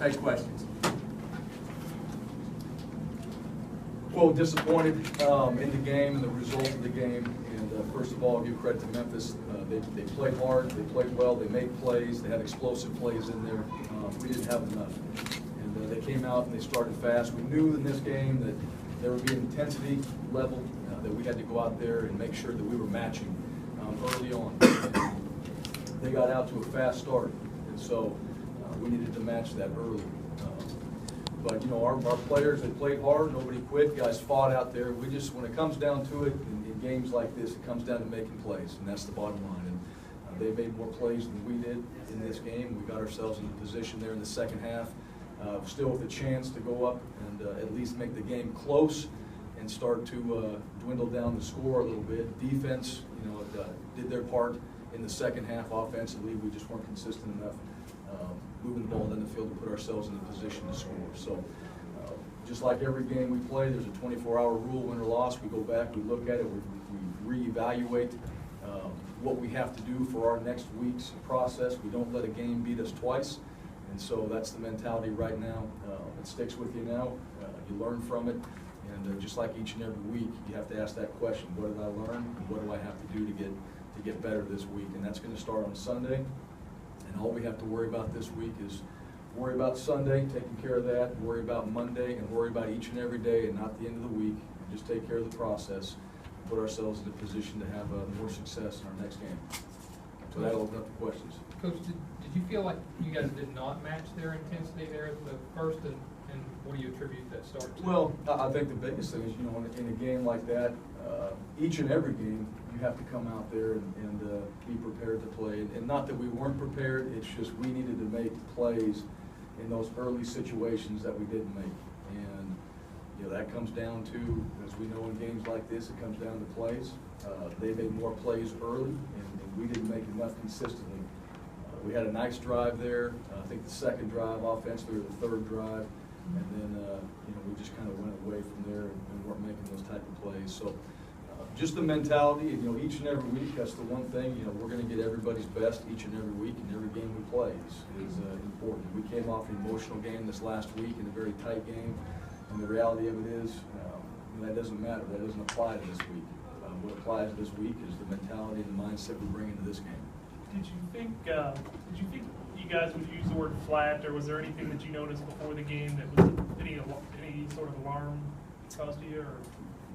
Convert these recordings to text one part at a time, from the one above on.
take questions. Well, disappointed in the game and the result of the game. And first of all, I'll give credit to Memphis. They played hard, they played well, they made plays, they had explosive plays in there. We didn't have enough. And they came out and they started fast. We knew in this game that there would be an intensity level that we had to go out there and make sure that we were matching early on. They got out to a fast start, and so we needed to match that early. But you know, our players, they played hard. Nobody quit. Guys fought out there. We just, when it comes down to it, in games like this, it comes down to making plays, and that's the bottom line. And they made more plays than we did in this game. We got ourselves in a position there in the second half, still with a chance to go up and at least make the game close and start to dwindle down the score a little bit. Defense, you know, did their part in the second half. Offensively, we just weren't consistent enough. Moving the ball down the field to put ourselves in a position to score. So just like every game we play, there's a 24-hour rule, win or loss. We go back, we look at it, we reevaluate what we have to do for our next week's process. We don't let a game beat us twice, and so that's the mentality right now. It sticks with you now. You learn from it, and just like each and every week, you have to ask that question: what did I learn, and what do I have to do to get better this week? And that's going to start on Sunday. And all we have to worry about this week is worry about Sunday, taking care of that, worry about Monday, and worry about each and every day and not the end of the week. And just take care of the process and put ourselves in a position to have more success in our next game. So that'll open up the questions. Coach, did you feel like you guys did not match their intensity there at the first, and what do you attribute that start to? Well, I think the biggest thing is, you know, in a game like that, each and every game, you have to come out there and be prepared to play. And not that we weren't prepared, it's just we needed to make plays in those early situations that we didn't make. And, you know, that comes down to, as we know in games like this, it comes down to plays. They made more plays early, and we didn't make enough consistently. We had a nice drive there. I think the second drive offensively, or the third drive. And then, you know, we just kind of went away from there and weren't making those type of plays. So just the mentality, you know, each and every week, that's the one thing, you know, we're going to get everybody's best each and every week, and every game we play is important. We came off an emotional game this last week in a very tight game, and the reality of it is, that doesn't matter. That doesn't apply to this week. What applies to this week is the mentality and the mindset we bring into this game. Did you think you guys would use the word flat, or was there anything that you noticed before the game that was any sort of alarm caused to you? Or?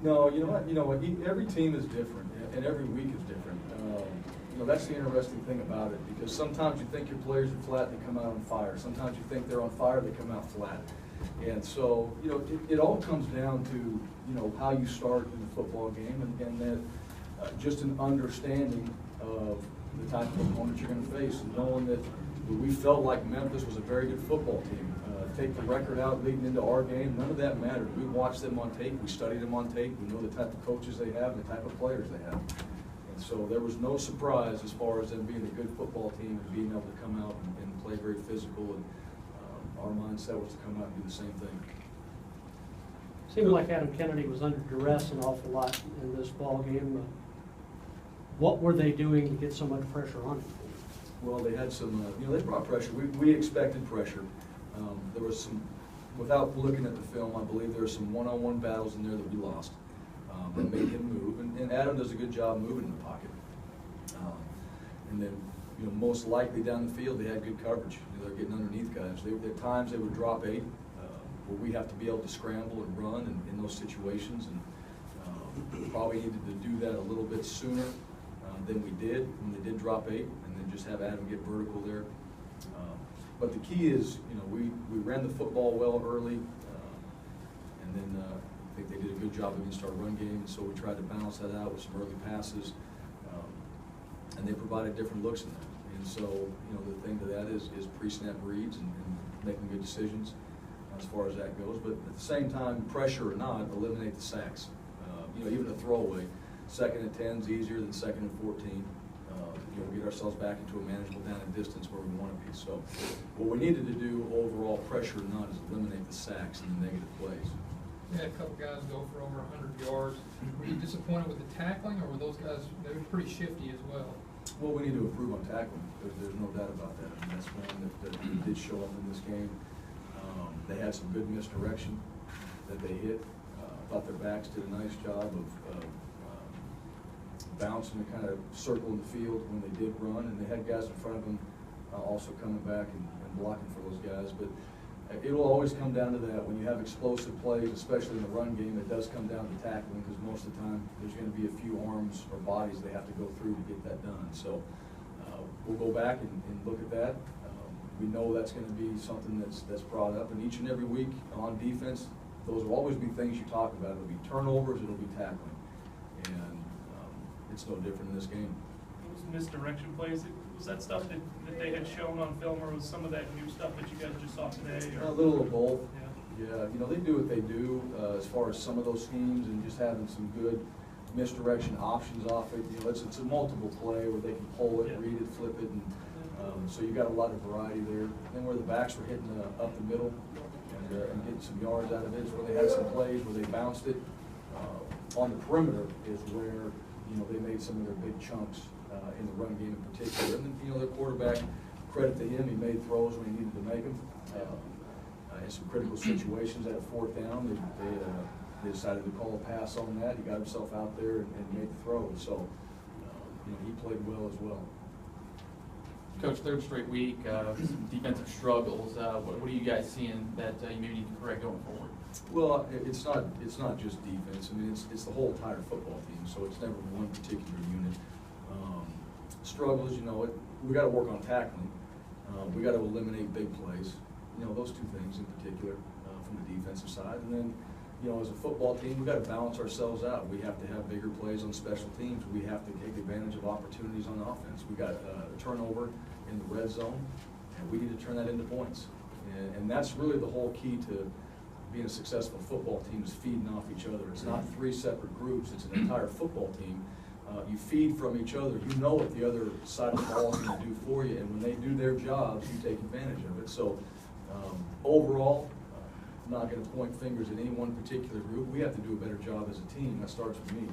No, you know what? Every team is different, and every week is different. You know, that's the interesting thing about it, because sometimes you think your players are flat, they come out on fire. Sometimes you think they're on fire, they come out flat. And so, you know, it all comes down to, you know, how you start in the football game, and that just an understanding of the type of opponent you're going to face, and knowing that we felt like Memphis was a very good football team. Take the record out leading into our game, none of that mattered. We watched them on tape, we studied them on tape, we know the type of coaches they have and the type of players they have. And so there was no surprise as far as them being a good football team and being able to come out and play very physical, and our mindset was to come out and do the same thing. Seemed like Adam Kennedy was under duress an awful lot in this ball game. What were they doing to get so much pressure on him? Well, they had some, you know, they brought pressure. We expected pressure. There was some, without looking at the film, I believe there were some one-on-one battles in there that we lost that made him move. And Adam does a good job moving in the pocket. And then, you know, most likely down the field, they had good coverage. You know, they're getting underneath guys. At times, they would drop 8, where we have to be able to scramble and run in those situations. And probably needed to do that a little bit sooner than we did when they did drop 8, and then just have Adam get vertical there. But the key is, you know, we ran the football well early, and then I think they did a good job against our run game, and so we tried to balance that out with some early passes, and they provided different looks in there. And so, you know, the thing to that is pre-snap reads and making good decisions as far as that goes. But at the same time, pressure or not, eliminate the sacks. You know, even a throwaway, 2nd and 10 is easier than 2nd and 14. You know, get ourselves back into a manageable down and distance where we want to be. So what we needed to do overall, pressure or not, is eliminate the sacks and the negative plays. We had a couple guys go for over 100 yards. Were you disappointed with the tackling, or were those guys, they were pretty shifty as well? Well, we need to improve on tackling. There's no doubt about that. I mean, that's one that did show up in this game. They had some good misdirection that they hit. I thought their backs did a nice job of bouncing and kind of circling the field when they did run, and they had guys in front of them also coming back and blocking for those guys. But it will always come down to that. When you have explosive plays, especially in the run game, it does come down to tackling, because most of the time there's going to be a few arms or bodies they have to go through to get that done. So we'll go back and look at that. We know that's going to be something that's brought up, and each and every week on defense, those will always be things you talk about. It'll be turnovers, it'll be tackling, and it's no different in this game. Those misdirection plays, was that stuff that they had shown on film, or was some of that new stuff that you guys just saw today? Or? A little of both. Yeah. Yeah, you know, they do what they do as far as some of those schemes, and just having some good misdirection options off it. You know, it's a multiple play where they can pull it, Yeah. read it, flip it, and so you got a lot of variety there. Then where the backs were hitting up the middle and getting some yards out of it, is where they had some plays where they bounced it. On the perimeter is where, you know, they made some of their big chunks in the run game in particular. And then, you know, their quarterback, credit to him, he made throws when he needed to make them. In some critical situations at a fourth down, they decided to call a pass on that. He got himself out there and made the throw. So, you know, he played well as well. Coach, third straight week, some defensive struggles. What are you guys seeing that you maybe need to correct going forward? Well, it's not just defense. I mean, it's the whole entire football team. So it's never one particular unit. Struggles, you know, we got to work on tackling. We got to eliminate big plays. You know, those two things in particular from the defensive side. And then, you know, as a football team, we got to balance ourselves out. We have to have bigger plays on special teams. We have to take advantage of opportunities on offense. We got a turnover in the red zone, and we need to turn that into points. And that's really the whole key to being a successful football team, is feeding off each other. It's not three separate groups, it's an entire football team. You feed from each other. You know what the other side of the ball is going to do for you, and when they do their jobs, you take advantage of it. So overall, I'm not going to point fingers at any one particular group. We have to do a better job as a team. That starts with me.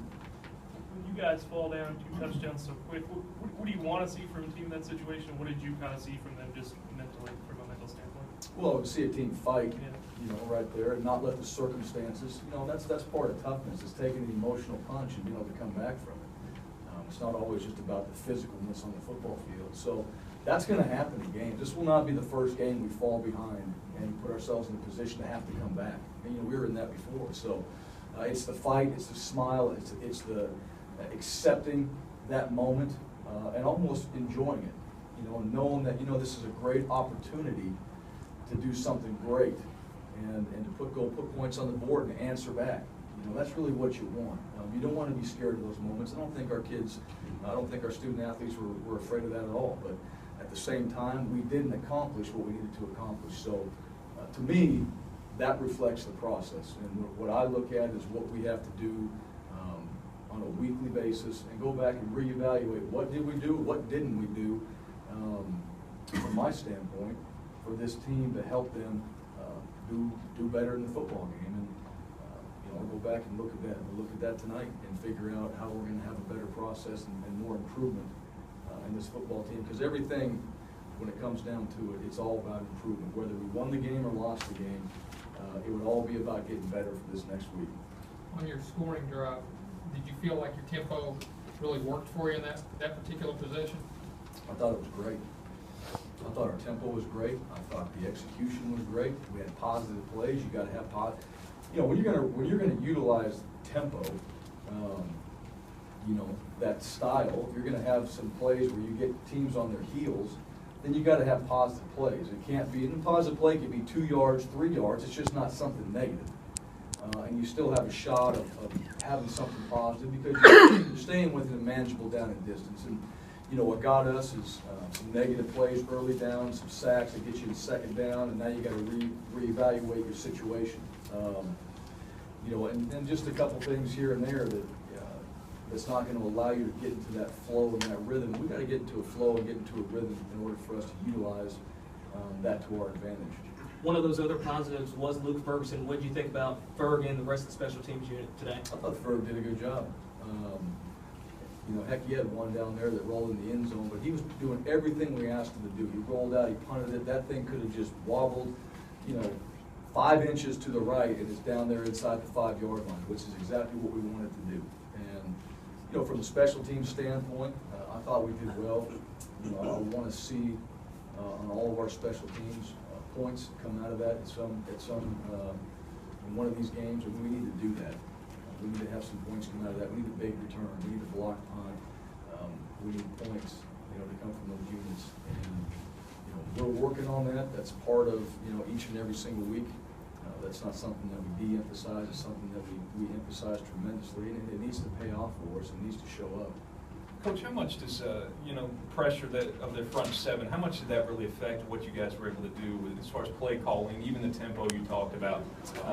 When you guys fall down 2 touchdowns so quick, what do you want to see from a team in that situation? What did you kind of see from them, just mentally, from a mental standpoint? Well, to see a team fight, Yeah. you know, right there, and not let the circumstances, you know, that's part of toughness, is taking an emotional punch and being able to come back from it. It's not always just about the physicalness on the football field. So that's going to happen in games. This will not be the first game we fall behind and put ourselves in a position to have to come back. And, you know, we were in that before. So it's the fight, it's the smile, it's the accepting that moment and almost enjoying it. You know, and knowing that, you know, this is a great opportunity to do something great and to go put points on the board and answer back. You know, that's really what you want. You don't want to be scared of those moments. I don't think our student athletes were afraid of that at all. But at the same time, we didn't accomplish what we needed to accomplish. So to me, that reflects the process. And what I look at is what we have to do on a weekly basis, and go back and reevaluate what did we do, what didn't we do, from my standpoint, for this team to help them do better in the football game. And you know, I'll go back and look at that. We'll look at that tonight and figure out how we're going to have a better process and more improvement in this football team. Because everything, when it comes down to it, it's all about improvement. Whether we won the game or lost the game, it would all be about getting better for this next week. On your scoring drive, did you feel like your tempo really worked for you in that particular possession? I thought it was great. I thought our tempo was great. I thought the execution was great. We had positive plays. You got to have positive. You know, when you're gonna utilize tempo, you know, that style. If you're gonna have some plays where you get teams on their heels, then you got to have positive plays. It can't be. And a positive play can be 2 yards, 3 yards. It's just not something negative. And you still have a shot of having something positive because you're staying within a manageable down and distance. And you know what got us is some negative plays early down, some sacks that get you to second down, and now you got to reevaluate your situation. You know, and just a couple things here and there that's not going to allow you to get into that flow and that rhythm. We got to get into a flow and get into a rhythm in order for us to utilize that to our advantage. One of those other positives was Luke Ferguson. What did you think about Ferg and the rest of the special teams unit today? I thought Ferg did a good job. You know, heck, he had one down there that rolled in the end zone, but he was doing everything we asked him to do. He rolled out, he punted it. That thing could have just wobbled, you know, 5 inches to the right, and it's down there inside the 5-yard line, which is exactly what we wanted to do. And, you know, from a special team standpoint, I thought we did well. You know, I want to see on all of our special teams points come out of that in one of these games, and we need to do that. We need to have some points come out of that. We need a big return. We need a block punt. We need points, you know, to come from those units. And you know, we're working on that. That's part of, you know, each and every single week. That's not something that we de-emphasize. It's something that we emphasize tremendously, and it needs to pay off for us. It needs to show up. Coach, how much does you know, pressure of their front seven? How much did that really affect what you guys were able to do as far as play calling, even the tempo you talked about?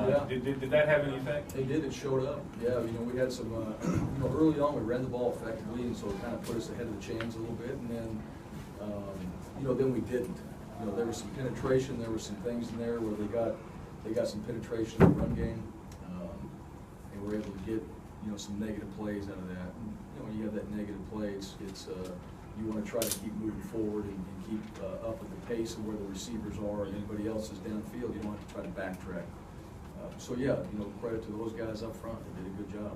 Yeah. Did that have any effect? They did. It showed up. Yeah, you know, we had some. You know, early on we ran the ball effectively, and so it kind of put us ahead of the chains a little bit. And then, you know, then we didn't. You know, there was some penetration. There were some things in there where they got some penetration in the run game, and we're able to get, you know, some negative plays out of that. And, you know, when you have that negative play, it's you want to try to keep moving forward and keep up with the pace of where the receivers are and anybody else is downfield. You don't have to try to backtrack. So yeah, you know, credit to those guys up front. They did a good job.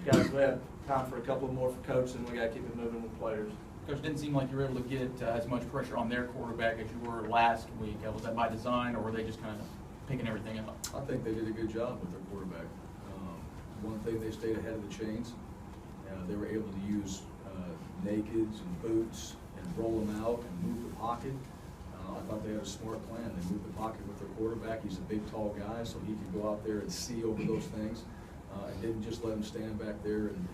Guys, we have time for a couple more for coach, and we got to keep it moving with players. Coach, it didn't seem like you were able to get as much pressure on their quarterback as you were last week. Was that by design, or were they just kind of picking everything up? I think they did a good job with their quarterback. One thing, they stayed ahead of the chains. They were able to use nakeds and boots and roll them out and move the pocket. I thought they had a smart plan. They moved the pocket with their quarterback. He's a big, tall guy, so he could go out there and see over those things, and didn't just let him stand back there and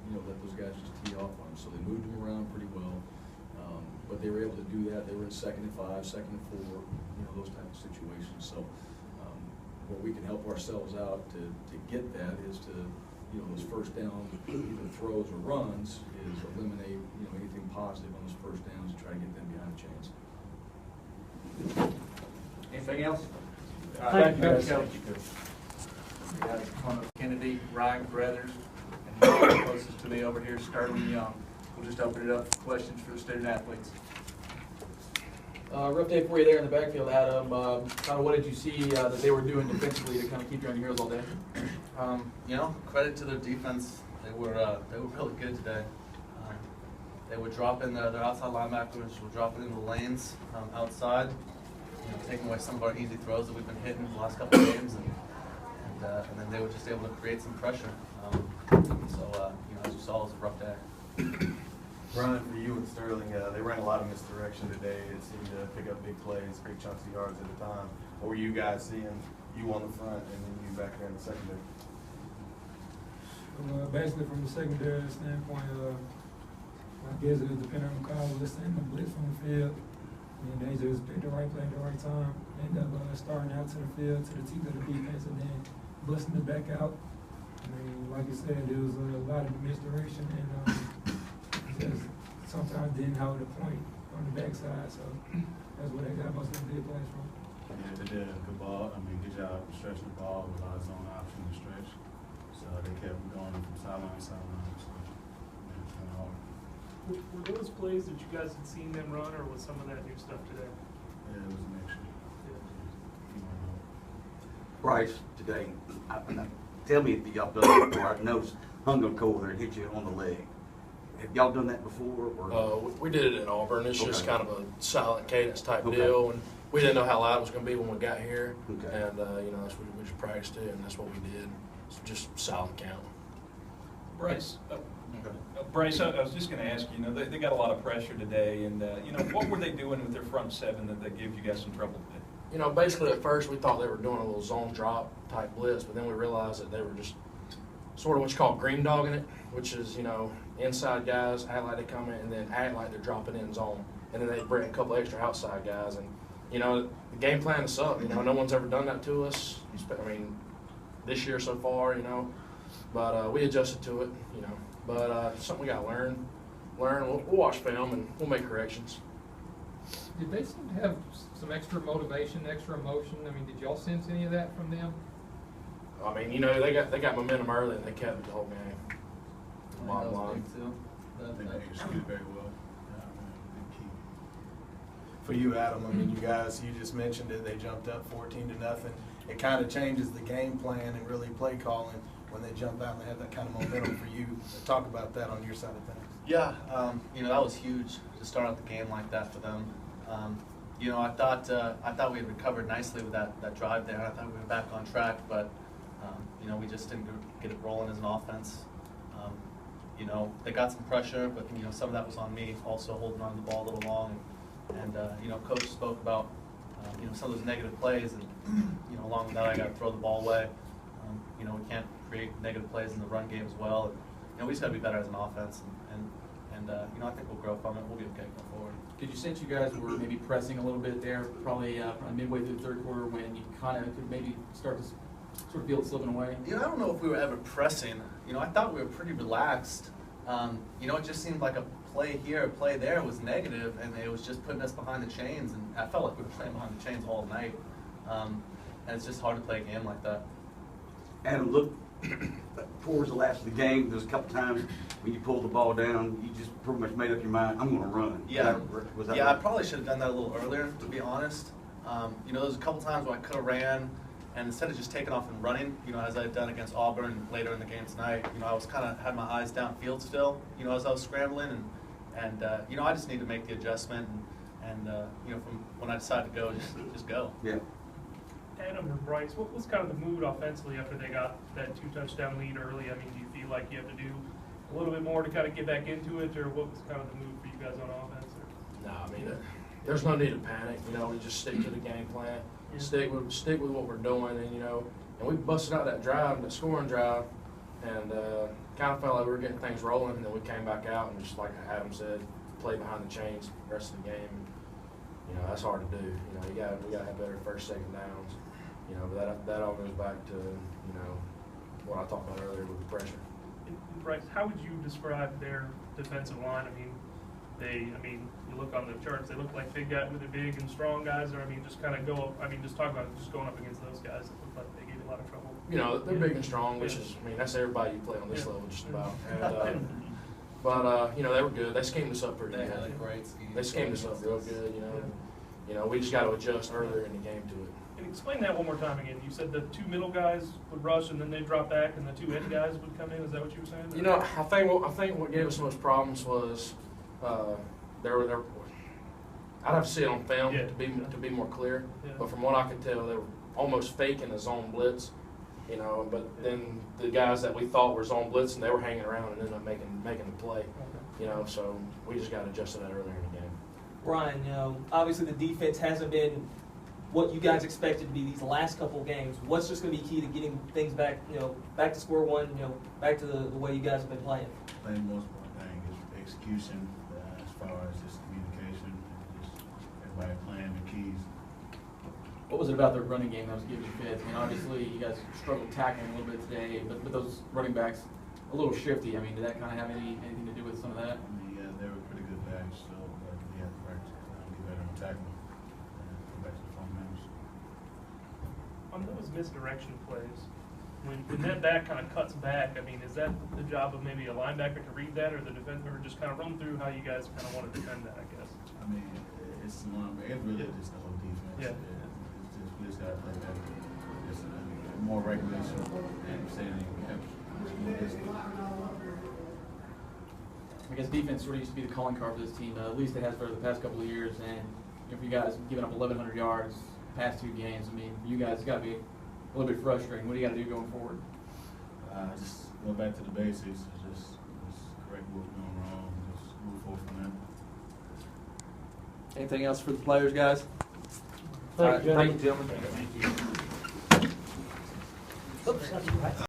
you know, let those guys just tee off on him. So they moved him around pretty well, but they were able to do that. They were in 2nd and 5, 2nd and 4, you know, those type of situations. So where we can help ourselves out to get that is to, you know, those first downs, either throws or runs, is eliminate, you know, anything positive on those first downs and try to get them behind the chains. Anything else? Thank you, Coach. Coach. We got Connor Kennedy, Ryan Brothers, and closest to me over here, Sterling Young. We'll just open it up for questions for the student athletes. Rough day for you there in the backfield, Adam. Kind of what did you see that they were doing defensively to kind of keep you on your heels all day? You know, credit to their defense. They were really good today. They would drop in their outside linebackers would drop it in the lanes outside, you know, taking away some of our easy throws that we've been hitting the last couple of games, and then they were just able to create some pressure. So you know, as you saw, it was a rough day. Brian, for you and Sterling, they ran a lot of misdirection today. It seemed to pick up big plays, big chunks of yards at a time. What were you guys seeing? You on the front and then you back there in the secondary? Basically, from the secondary standpoint, I guess it was depending on the call. We're sending the blitz from the field, and they just picked the right play at the right time. End up starting out to the field, to the teeth of the defense, and then busting it back out. I mean, like you said, there was a lot of misdirection, and just sometimes didn't hold the point on the backside. So that's where they got most of the big plays from. Yeah, they did a good ball. I mean, good job stretching the ball with a lot of zone option to stretch. So they kept going from sideline to sideline. So yeah, it's kind of hard. Were those plays that you guys had seen them run, or was some of that new stuff today? Yeah, it was a mixture. Bryce, today, tell me if y'all done it before. I noticed hung a core and hit you on the leg. Have y'all done that before? Or? We did it in Auburn. It's just kind of a silent cadence type Okay. deal, and we didn't know how loud it was going to be when we got here. Okay. And you know, that's what we just practiced it, and that's what we did. It's just silent count. Bryce, Bryce, I was just going to ask you, you know, they got a lot of pressure today, and you know, what were they doing with their front seven that gave you guys some trouble today? You know, basically at first we thought they were doing a little zone drop type blitz, but then we realized that they were just sort of what you call green dogging it, which is, you know, inside guys act like they come in and then act like they're dropping in zone, and then they bring a couple extra outside guys, and you know, the game plan is up. You know, no one's ever done that to us. I mean, this year so far, you know, but we adjusted to it, you know. But something we got to learn. We'll watch film and we'll make corrections. Did they seem to have some extra motivation, extra emotion? I mean, did y'all sense any of that from them? I mean, you know, they got momentum early and they kept it the whole game. Bottom line. I think they executed very well. for you, Adam, I mean, you guys, you just mentioned it, they jumped up 14-0. It kind of changes the game plan and really play calling when they jump out and they have that kind of momentum for you. Talk about that on your side of things. Yeah, you know, that was huge to start out the game like that for them. You know, I thought we had recovered nicely with that drive there. I thought we were back on track, but you know, we just didn't get it rolling as an offense. You know, they got some pressure, but you know, some of that was on me also holding on to the ball a little long. And you know, Coach spoke about you know, some of those negative plays, and you know, along with that, I got to throw the ball away. You know, we can't create negative plays in the run game as well. And, you know, we just got to be better as an offense, and you know, I think we'll grow from it. We'll be okay going forward. Did you sense you guys were maybe pressing a little bit there, probably midway through the third quarter, when you kind of could maybe start to sort of feel it slipping away? You know, I don't know if we were ever pressing. You know, I thought we were pretty relaxed. You know, it just seemed like a play here, a play there was negative, and it was just putting us behind the chains, and I felt like we were playing behind the chains all night. And it's just hard to play a game like that. Adam, look, towards the last of the game, there's a couple times when you pulled the ball down, you just pretty much made up your mind, I'm going to run. Yeah, was that yeah, right? I probably should have done that a little earlier, to be honest. You know, there was a couple times where I could have ran, and instead of just taking off and running, you know, as I had done against Auburn later in the game tonight, you know, I was kind of had my eyes downfield still, you know, as I was scrambling, and you know, I just need to make the adjustment, and you know, from when I decided to go, just go. Yeah. Adam or Bryce, what was kind of the mood offensively after they got that 2-touchdown lead early? I mean, do you feel like you have to do a little bit more to kind of get back into it, or what was kind of the mood for you guys on offense? Or? No, I mean, there's no need to panic. You know, we just stick to the game plan, stick with what we're doing, and you know, and we busted out that drive, that scoring drive, and kind of felt like we were getting things rolling, and then we came back out and just like Adam said, play behind the chains the rest of the game. And, you know, that's hard to do. You know, we got to have better first, second downs. You know, but that all goes back to, you know, what I talked about earlier with the pressure. Bryce, how would you describe their defensive line? I mean, you look on the charts, they look like big and strong guys, or I mean, just kind of just talk about just going up against those guys that look like they gave you a lot of trouble. You know, they're big and strong, which is, I mean, that's everybody you play on this level just about. And, but you know, they were good. They schemed us up pretty good. Had a great scheme. They schemed us up real good. You know, we just got to adjust earlier in the game to it. And explain that one more time again. You said the two middle guys would rush and then they'd drop back, and the two end guys would come in. Is that what you were saying? You know, I think what gave us the most problems was there. I'd have to see it on film to be more clear. Yeah. But from what I could tell, they were almost faking a zone blitz. You know, but then the guys that we thought were zone blitz, and they were hanging around and ended up making the play. You know, so we just got to adjust to that earlier in the game. Brian, you know, obviously the defense hasn't been what you guys expected to be these last couple of games. What's just going to be key to getting things back, you know, back to square one, you know, back to the way you guys have been playing? I think the most important thing is execution, as far as just communication, and just everybody playing the keys. What was it about their running game that was giving you fits? I mean, obviously you guys struggled tackling a little bit today, but those running backs a little shifty. I mean, did that kind of have anything to do with some of that? I mean, yeah, they were pretty good backs, so we had to practice, get better on tackling, and go back to the fundamentals. On those misdirection plays, when that back kind of cuts back, I mean, is that the job of maybe a linebacker to read that, or the defender, or just kind of run through how you guys kind of want to defend that, I guess? I mean, it's really just the whole defense. Yeah. We just got to play better. Just more regulation and understanding. I guess defense sort of used to be the calling card for this team. At least it has for the past couple of years. And if you guys have given up 1,100 yards past 2 games, I mean, you guys got to be a little bit frustrating. What do you got to do going forward? Just go back to the basics. Just correct what we're doing wrong. Just move forward from there. Anything else for the players, guys? Thank you, Thank you, gentlemen. Oops, that's right.